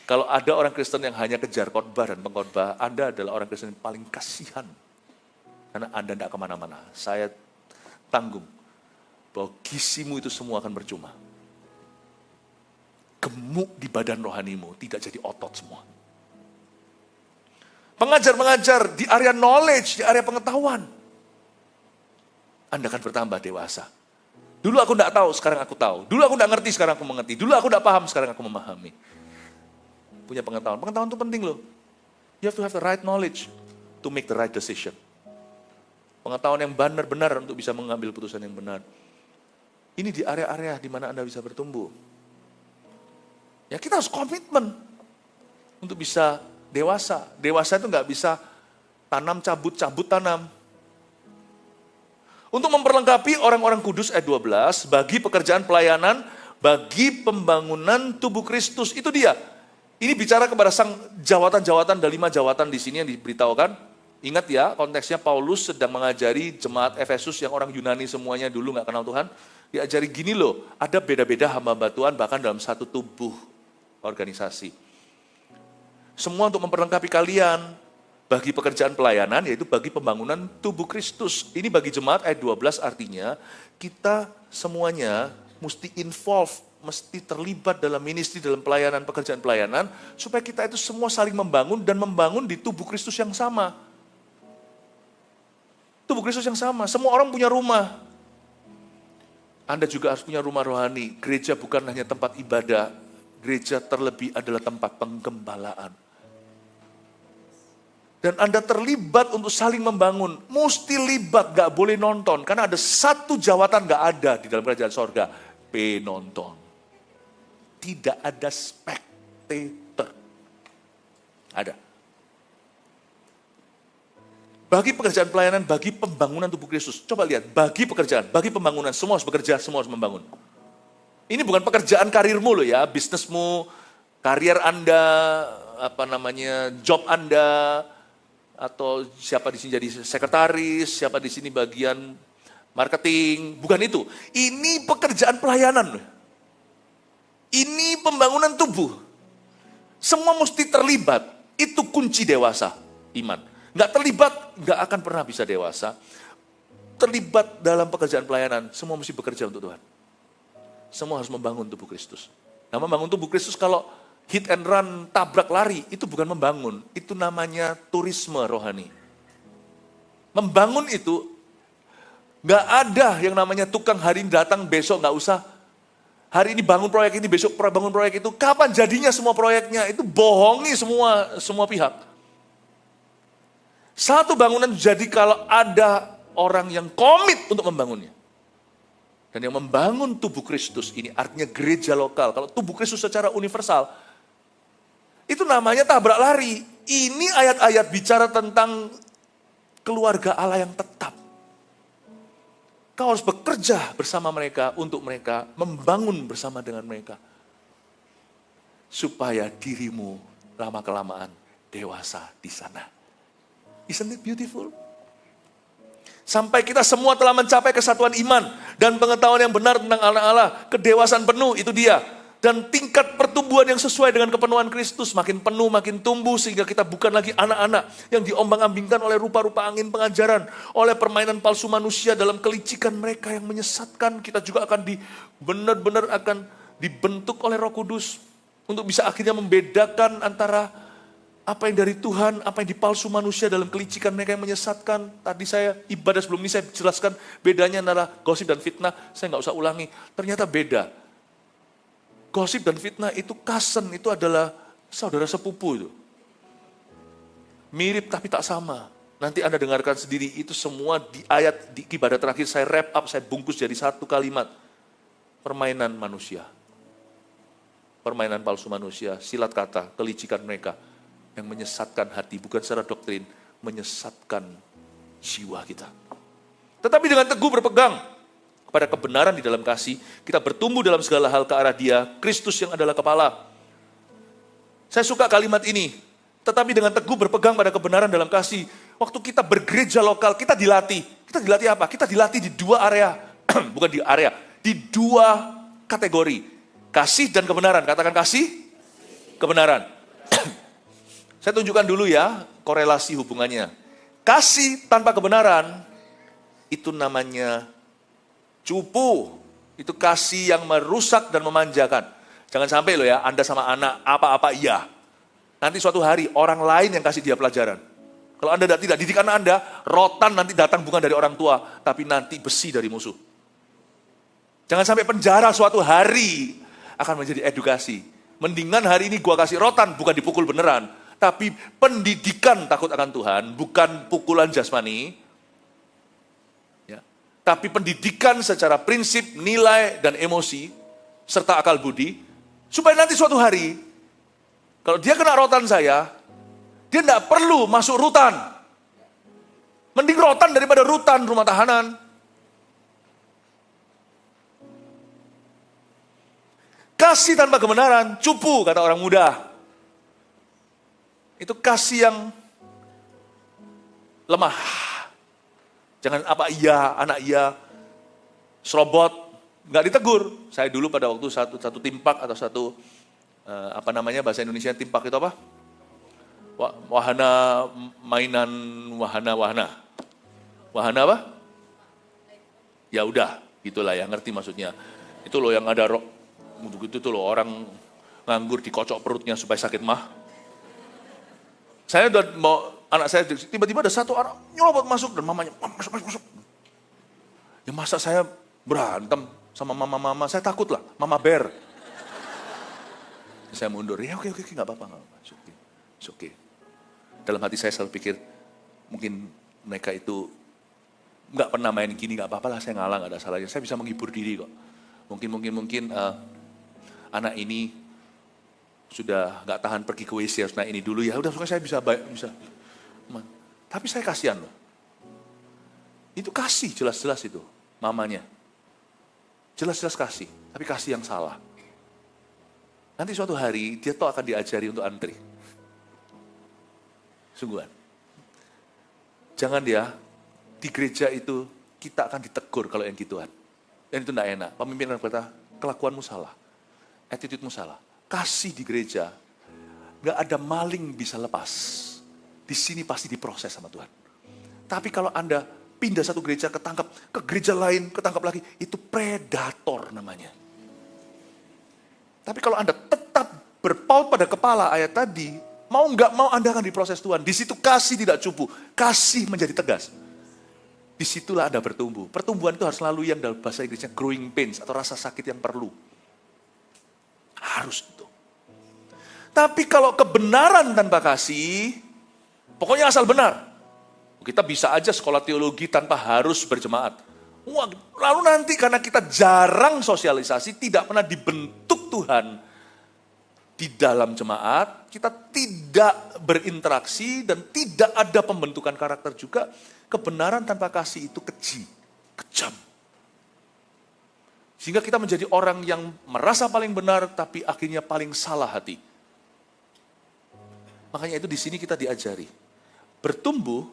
Kalau ada orang Kristen yang hanya kejar khotbah dan pengkhotbah, Anda adalah orang Kristen yang paling kasihan. Karena Anda tidak kemana-mana. Saya tanggung bahwa gisimu itu semua akan percuma. Gemuk di badan rohanimu, tidak jadi otot semua. Pengajar-pengajar di area knowledge, di area pengetahuan, Anda akan bertambah dewasa. Dulu aku tidak tahu, sekarang aku tahu. Dulu aku tidak ngerti, sekarang aku mengerti. Dulu aku tidak paham, sekarang aku memahami. Punya pengetahuan. Pengetahuan itu penting loh. You have to have the right knowledge to make the right decision. Pengetahuan yang benar-benar untuk bisa mengambil putusan yang benar. Ini di area-area di mana Anda bisa bertumbuh. Ya kita harus komitmen untuk bisa dewasa. Dewasa itu nggak bisa tanam cabut tanam. Untuk memperlengkapi orang-orang kudus ayat 12, bagi pekerjaan pelayanan, bagi pembangunan tubuh Kristus, itu dia. Ini bicara kepada sang jawatan-jawatan, ada 5 jawatan di sini yang diberitahukan. Ingat ya, konteksnya Paulus sedang mengajari jemaat Efesus yang orang Yunani semuanya dulu nggak kenal Tuhan. Diajari gini loh, ada beda-beda hamba Tuhan bahkan dalam satu tubuh organisasi. Semua untuk memperlengkapi kalian. Bagi pekerjaan pelayanan, yaitu bagi pembangunan tubuh Kristus. Ini bagi jemaat ayat 12 artinya, kita semuanya mesti involve, mesti terlibat dalam ministry, dalam pelayanan, pekerjaan pelayanan, supaya kita itu semua saling membangun dan membangun di tubuh Kristus yang sama. Tubuh Kristus yang sama, semua orang punya rumah. Anda juga harus punya rumah rohani. Gereja bukan hanya tempat ibadah, gereja terlebih adalah tempat penggembalaan. Dan Anda terlibat untuk saling membangun. Mesti libat, gak boleh nonton. Karena ada satu jawatan gak ada di dalam kerajaan sorga. Penonton. Tidak ada spectator. Ada. Bagi pekerjaan pelayanan, bagi pembangunan tubuh Kristus. Coba lihat, bagi pekerjaan, bagi pembangunan. Semua harus bekerja, semua harus membangun. Ini bukan pekerjaan karirmu loh ya. Bisnismu, karier Anda, job Anda, atau siapa di sini jadi sekretaris, siapa di sini bagian marketing, bukan itu. Ini pekerjaan pelayanan. Ini pembangunan tubuh. Semua mesti terlibat. Itu kunci dewasa, iman. Nggak terlibat, nggak akan pernah bisa dewasa. Terlibat dalam pekerjaan pelayanan, semua mesti bekerja untuk Tuhan. Semua harus membangun tubuh Kristus. Nah, membangun tubuh Kristus kalau hit and run, tabrak lari, itu bukan membangun. Itu namanya turisme rohani. Membangun itu, gak ada yang namanya tukang hari ini datang, besok gak usah. Hari ini bangun proyek ini, besok bangun proyek itu. Kapan jadinya semua proyeknya? Itu bohongi semua pihak. Satu bangunan jadi kalau ada orang yang komit untuk membangunnya. Dan yang membangun tubuh Kristus ini artinya gereja lokal. Kalau tubuh Kristus secara universal, itu namanya tabrak lari. Ini ayat-ayat bicara tentang keluarga Allah yang tetap. Kau harus bekerja bersama mereka, untuk mereka, membangun bersama dengan mereka. Supaya dirimu lama-kelamaan dewasa di sana. Isn't it beautiful? Sampai kita semua telah mencapai kesatuan iman dan pengetahuan yang benar tentang anak Allah. Kedewasaan penuh, itu dia. Dan tingkat pertumbuhan yang sesuai dengan kepenuhan Kristus. Makin penuh, makin tumbuh. Sehingga kita bukan lagi anak-anak yang diombang-ambingkan oleh rupa-rupa angin pengajaran. Oleh permainan palsu manusia dalam kelicikan mereka yang menyesatkan. Kita juga akan benar-benar akan dibentuk oleh Roh Kudus. Untuk bisa akhirnya membedakan antara apa yang dari Tuhan, apa yang dipalsu manusia dalam kelicikan mereka yang menyesatkan. Tadi saya ibadah sebelum ini saya jelaskan bedanya antara gosip dan fitnah. Saya nggak usah ulangi. Ternyata beda. Gosip dan fitnah itu cousin, itu adalah saudara sepupu itu. Mirip tapi tak sama. Nanti Anda dengarkan sendiri, itu semua di ayat di ibadah terakhir saya wrap up, saya bungkus jadi satu kalimat. Permainan manusia. permainan palsu manusia, silat kata, kelicikan mereka yang menyesatkan hati, bukan secara doktrin, menyesatkan jiwa kita. Tetapi dengan teguh berpegang pada kebenaran di dalam kasih, kita bertumbuh dalam segala hal ke arah Dia, Kristus yang adalah kepala. Saya suka kalimat ini, tetapi dengan teguh berpegang pada kebenaran dalam kasih. Waktu kita bergereja lokal, kita dilatih. Kita dilatih apa? Kita dilatih di dua area, bukan di area, di dua kategori. Kasih dan kebenaran. Katakan kasih, kebenaran. Saya tunjukkan dulu ya korelasi hubungannya. Kasih tanpa kebenaran, itu namanya cupu. Itu kasih yang merusak dan memanjakan. Jangan sampai loh ya, Anda sama anak apa-apa iya. Nanti suatu hari orang lain yang kasih dia pelajaran. Kalau Anda tidak didik anak Anda, rotan nanti datang bukan dari orang tua, tapi nanti besi dari musuh. Jangan sampai penjara suatu hari akan menjadi edukasi. Mendingan hari ini gua kasih rotan, bukan dipukul beneran. Tapi pendidikan takut akan Tuhan, bukan pukulan jasmani. Ya. Tapi pendidikan secara prinsip, nilai, dan emosi, serta akal budi, supaya nanti suatu hari, kalau dia kena rotan saya, dia tidak perlu masuk rutan. Mending rotan daripada rutan rumah tahanan. Kasih tanpa kebenaran, cupu kata orang muda. Itu kasih yang lemah. Jangan apa iya, anak iya, serobot, nggak ditegur. Saya dulu pada waktu satu timpak atau satu apa namanya bahasa Indonesia timpak itu apa? Wahana mainan wahana apa? Ya udah, gitulah ya ngerti maksudnya. Itu loh yang ada gitu tuh loh orang nganggur dikocok perutnya supaya sakit mah. Saya udah mau anak saya tiba-tiba ada satu anak nyelobot masuk dan mamanya masuk. Ya masa saya berantem sama mama, saya takut lah, mama bear. Saya mundur, ya oke, nggak apa-apa. Oke. Dalam hati saya selalu pikir, mungkin mereka itu nggak pernah main gini, nggak apa-apa lah, saya ngalah, nggak ada salahnya. Saya bisa menghibur diri kok. Mungkin anak ini sudah nggak tahan pergi ke WC, harus naik ini dulu ya. Udah, saya bisa. Tapi saya kasihan loh. Itu kasih jelas-jelas itu, mamanya. Jelas-jelas kasih, tapi kasih yang salah. Nanti suatu hari dia tuh akan diajari untuk antri. Sungguhan. Jangan dia di gereja itu kita akan ditegur kalau yang gituan. Dan itu enggak enak. Pemimpin berkata, kelakuanmu salah. Attitude-mu salah. Kasih di gereja, enggak ada maling bisa lepas. Di sini pasti diproses sama Tuhan. Tapi kalau Anda pindah satu gereja ketangkap, ke gereja lain ketangkap lagi, itu predator namanya. Tapi kalau Anda tetap berpaut pada kepala ayat tadi, mau nggak mau Anda akan diproses Tuhan. Di situ kasih tidak cupu, kasih menjadi tegas. Disitulah Anda bertumbuh. Pertumbuhan itu harus selalu yang dalam bahasa Inggrisnya growing pains atau rasa sakit yang perlu. Harus itu. Tapi kalau kebenaran tanpa kasih, pokoknya asal benar. Kita bisa aja sekolah teologi tanpa harus berjemaat. Wah, lalu nanti karena kita jarang sosialisasi, tidak pernah dibentuk Tuhan di dalam jemaat, kita tidak berinteraksi dan tidak ada pembentukan karakter juga, kebenaran tanpa kasih itu keji, kejam. Sehingga kita menjadi orang yang merasa paling benar, tapi akhirnya paling salah hati. Makanya itu di sini kita diajari. Bertumbuh,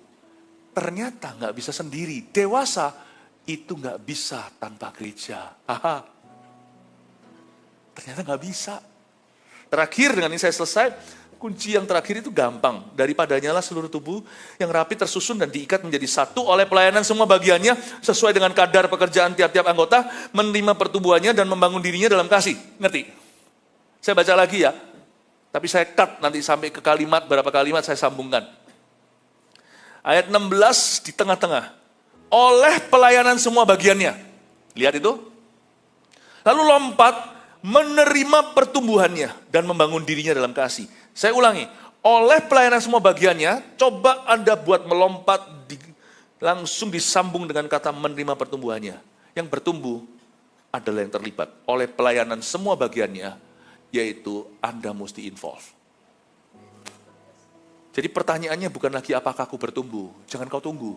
ternyata nggak bisa sendiri. Dewasa, itu nggak bisa tanpa gereja. Ternyata nggak bisa. Terakhir dengan ini saya selesai, kunci yang terakhir itu gampang. Daripadanya lah seluruh tubuh yang rapi tersusun dan diikat menjadi satu oleh pelayanan semua bagiannya sesuai dengan kadar pekerjaan tiap-tiap anggota, menerima pertumbuhannya dan membangun dirinya dalam kasih. Ngerti? Saya baca lagi ya, tapi saya cut nanti sampai ke kalimat, berapa kalimat saya sambungkan. Ayat 16 di tengah-tengah. Oleh pelayanan semua bagiannya. Lihat itu. Lalu lompat, menerima pertumbuhannya dan membangun dirinya dalam kasih. Saya ulangi, oleh pelayanan semua bagiannya, coba Anda buat melompat, langsung disambung dengan kata menerima pertumbuhannya. Yang bertumbuh adalah yang terlibat. Oleh pelayanan semua bagiannya, yaitu Anda mesti involve. Jadi pertanyaannya bukan lagi apakah aku bertumbuh, jangan kau tunggu.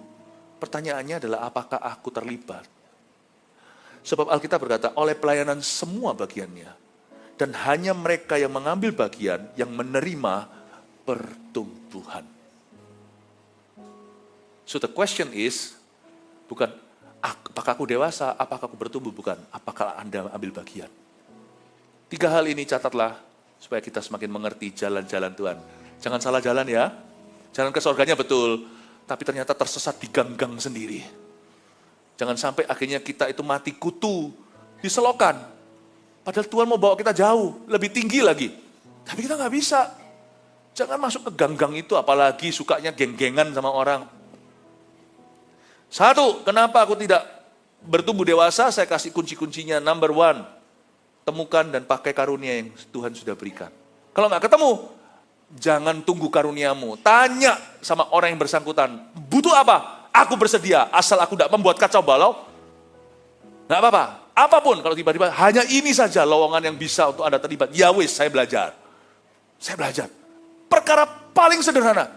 Pertanyaannya adalah apakah aku terlibat. Sebab Alkitab berkata, oleh pelayanan semua bagiannya, dan hanya mereka yang mengambil bagian yang menerima pertumbuhan. So the question is, bukan apakah aku dewasa, apakah aku bertumbuh, bukan. Apakah Anda ambil bagian. 3 hal ini catatlah, supaya kita semakin mengerti jalan-jalan Tuhan. Jangan salah jalan ya. Jalan ke surganya betul, tapi ternyata tersesat di gang-gang sendiri. Jangan sampai akhirnya kita itu mati kutu di selokan. Padahal Tuhan mau bawa kita jauh, lebih tinggi lagi. Tapi kita nggak bisa. Jangan masuk ke gang-gang itu, apalagi sukanya geng-gengan sama orang. 1, kenapa aku tidak bertumbuh dewasa? Saya kasih kunci-kuncinya. Number 1, temukan dan pakai karunia yang Tuhan sudah berikan. Kalau nggak ketemu, jangan tunggu karuniamu. Tanya sama orang yang bersangkutan, butuh apa? Aku bersedia, asal aku tidak membuat kacau balau. Nggak apa-apa, apapun kalau tiba-tiba hanya ini saja lowongan yang bisa untuk Anda terlibat. Ya wis, saya belajar. Saya belajar. Perkara paling sederhana.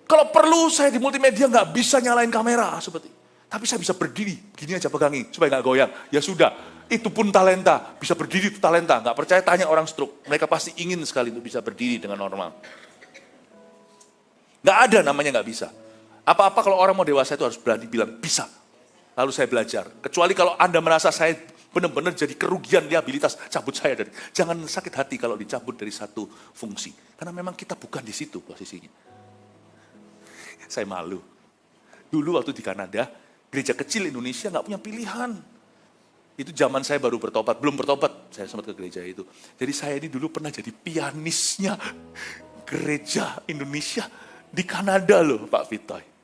Kalau perlu saya di multimedia nggak bisa nyalain kamera seperti. Tapi saya bisa berdiri, gini aja pegangi supaya nggak goyang. Ya sudah, itu pun talenta. Bisa berdiri itu talenta. Nggak percaya tanya orang stroke. Mereka pasti ingin sekali untuk bisa berdiri dengan normal. Nggak ada namanya nggak bisa. Apa-apa kalau orang mau dewasa itu harus berani bilang bisa. Lalu saya belajar. Kecuali kalau Anda merasa saya benar-benar jadi kerugian liabilitas, cabut saya dari. Jangan sakit hati kalau dicabut dari satu fungsi. Karena memang kita bukan di situ posisinya. Saya malu. Dulu waktu di Kanada, gereja kecil Indonesia nggak punya pilihan. Itu zaman saya baru bertobat, belum bertobat, saya sempat ke gereja itu. Jadi saya ini dulu pernah jadi pianisnya gereja Indonesia di Kanada loh Pak Vitoy.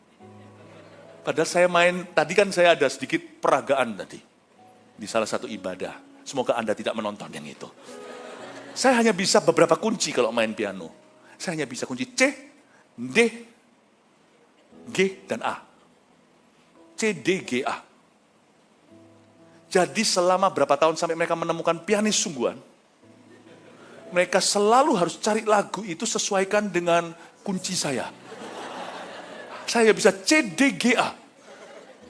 Padahal saya main, tadi kan saya ada sedikit peragaan tadi. Di salah satu ibadah. Semoga Anda tidak menonton yang itu. Saya hanya bisa beberapa kunci kalau main piano. Saya hanya bisa kunci C, D, G, dan A. C, D, G, A. Jadi selama berapa tahun sampai mereka menemukan pianis sungguhan, mereka selalu harus cari lagu itu sesuaikan dengan kunci saya. Saya bisa C, D, G, A.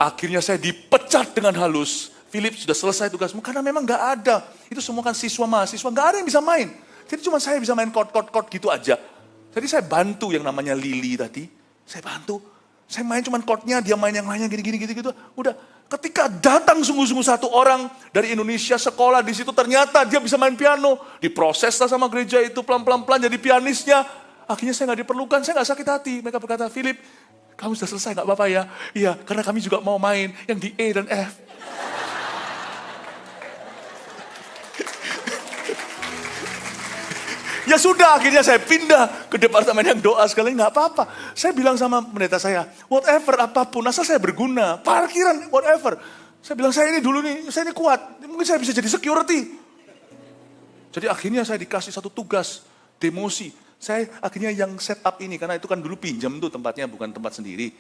Akhirnya saya dipecat dengan halus. Philip sudah selesai tugasmu, karena memang gak ada. Itu semua kan siswa mahasiswa, gak ada yang bisa main. Jadi cuma saya bisa main chord gitu aja. Jadi saya bantu yang namanya Lily tadi. Saya bantu. Saya main cuma chordnya, dia main yang lainnya gini-gini gitu. Udah. Ketika datang sungguh-sungguh satu orang dari Indonesia sekolah di situ, ternyata dia bisa main piano. Diproses lah sama gereja itu pelan-pelan jadi pianisnya. Akhirnya saya gak diperlukan, saya gak sakit hati. Mereka berkata, Philip, kamu sudah selesai gak apa-apa ya? Iya, karena kami juga mau main yang di E dan F. Ya sudah, akhirnya saya pindah ke departemen yang doa sekali, gak apa-apa. Saya bilang sama pendeta saya, whatever, apapun, asal saya berguna, parkiran, whatever. Saya bilang, saya ini dulu nih, saya ini kuat, mungkin saya bisa jadi security. Jadi akhirnya saya dikasih satu tugas, demosi. Saya akhirnya yang set up ini, karena itu kan dulu pinjam tuh tempatnya, bukan tempat sendiri.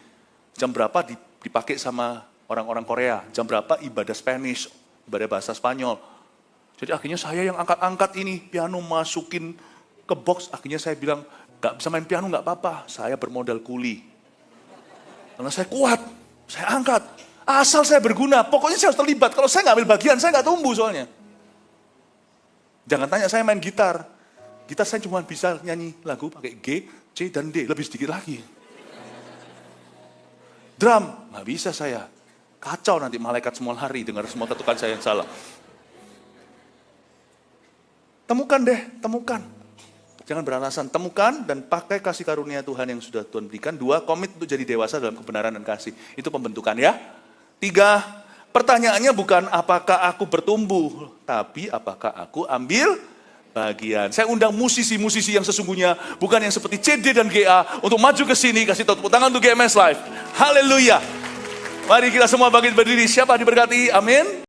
Jam berapa dipakai sama orang-orang Korea, jam berapa ibadah Spanish, ibadah bahasa Spanyol. Jadi akhirnya saya yang angkat-angkat ini, piano masukin ke box. Akhirnya saya bilang, gak bisa main piano gak apa-apa, saya bermodal kuli. Karena saya kuat, saya angkat. Asal saya berguna, pokoknya saya harus terlibat. Kalau saya gak ambil bagian, saya gak tumbuh soalnya. Jangan tanya saya main gitar. Gitar saya cuma bisa nyanyi lagu pakai G, C, dan D, lebih sedikit lagi. Drum, gak bisa saya. Kacau nanti malaikat semua lari, dengar semua ketukan saya yang salah. Temukan deh, temukan. Jangan beralasan, temukan dan pakai kasih karunia Tuhan yang sudah Tuhan berikan. 2, komit untuk jadi dewasa dalam kebenaran dan kasih. Itu pembentukan ya. 3, pertanyaannya bukan apakah aku bertumbuh, tapi apakah aku ambil bagian. Saya undang musisi-musisi yang sesungguhnya, bukan yang seperti CD dan GA, untuk maju ke sini, kasih tepuk tangan untuk GMS Live. Haleluya. Mari kita semua bangkit berdiri, siapa diberkati? Amin.